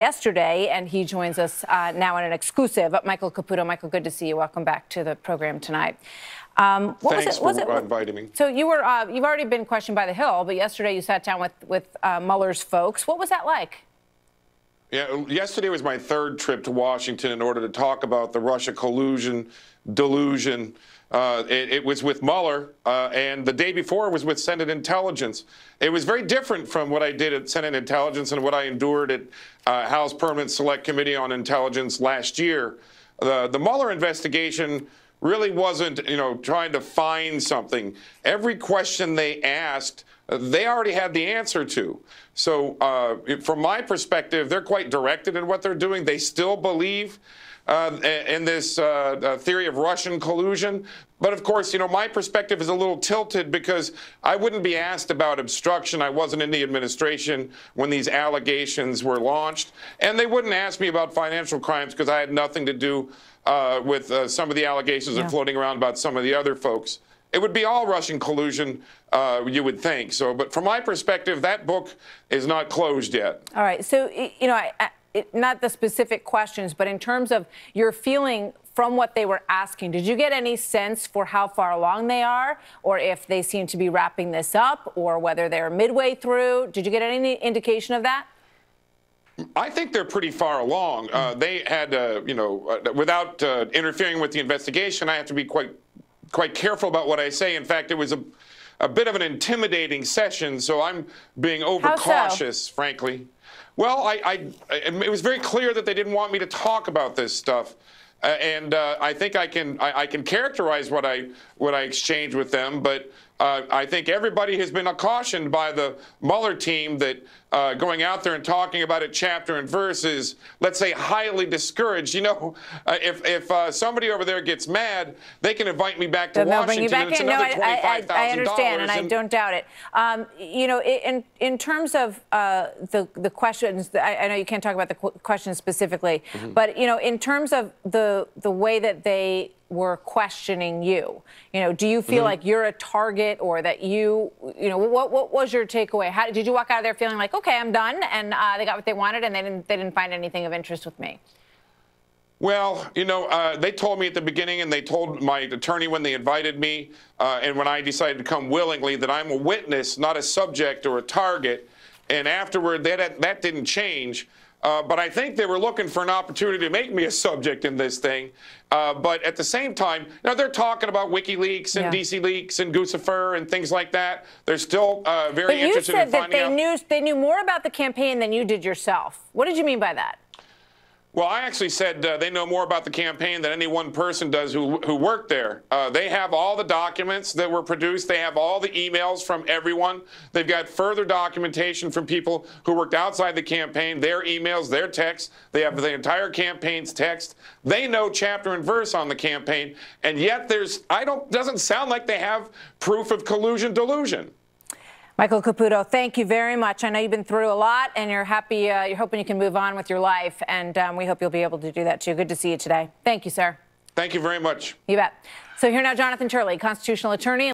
yesterday, and he joins us now in an exclusive. Michael Caputo. Michael, good to see you. Welcome back to the program tonight. Thanks for inviting me. So you were you've already been questioned by the Hill, but yesterday you sat down with Mueller's folks. What was that like? Yeah, yesterday was my third trip to Washington in order to talk about the Russia collusion, delusion. It was with Mueller, and the day before was with Senate Intelligence. It was very different from what I did at Senate Intelligence and what I endured at House Permanent Select Committee on Intelligence last year. The Mueller investigation really wasn't, trying to find something. Every question they asked, they already had the answer to. So from my perspective, they're quite directed in what they're doing. They still believe in this theory of Russian collusion. But of course, my perspective is a little tilted because I wouldn't be asked about obstruction. I wasn't in the administration when these allegations were launched. And they wouldn't ask me about financial crimes because I had nothing to do with some of the allegations that are floating around about some of the other folks. It would be all Russian collusion, you would think. So, but from my perspective, that book is not closed yet. All right. So, not the specific questions, but in terms of your feeling from what they were asking, did you get any sense for how far along they are, or if they seem to be wrapping this up, or whether they're midway through? Did you get any indication of that? I think they're pretty far along. They had, without interfering with the investigation, I have to be quite careful about what I say. In fact, it was a bit of an intimidating session, so I'm being overcautious, frankly. Well, it was very clear that they didn't want me to talk about this stuff. And I think I can characterize what I exchanged with them, but I think everybody has been cautioned by the Mueller team that going out there and talking about it chapter and verse is, let's say, highly discouraged. If somebody over there gets mad, they can invite me back to Washington. Bring you back in. No, I understand, and I don't doubt it. In terms of the questions, I know you can't talk about the questions specifically, but in terms of the way that they were questioning you, do you feel like you're a target, or that what was your takeaway? How did you walk out of there feeling like, okay, I'm done, and they got what they wanted, and they didn't find anything of interest with me? Well, they told me at the beginning, and they told my attorney when they invited me, and when I decided to come willingly, that I'm a witness, not a subject or a target. And afterward, that didn't change. But I think they were looking for an opportunity to make me a subject in this thing. But at the same time, they're talking about WikiLeaks and DC Leaks and Guccifer and things like that. They're still very interested in finding out. But you said that they knew more about the campaign than you did yourself. What did you mean by that? Well, I actually said they know more about the campaign than any one person does who worked there. They have all the documents that were produced. They have all the emails from everyone. They've got further documentation from people who worked outside the campaign, their emails, their texts. They have the entire campaign's text. They know chapter and verse on the campaign, and yet doesn't sound like they have proof of collusion delusion. Michael Caputo, thank you very much. I know you've been through a lot, and you're happy. You're hoping you can move on with your life, and we hope you'll be able to do that too. Good to see you today. Thank you, sir. Thank you very much. You bet. So here now, Jonathan Turley, constitutional attorney.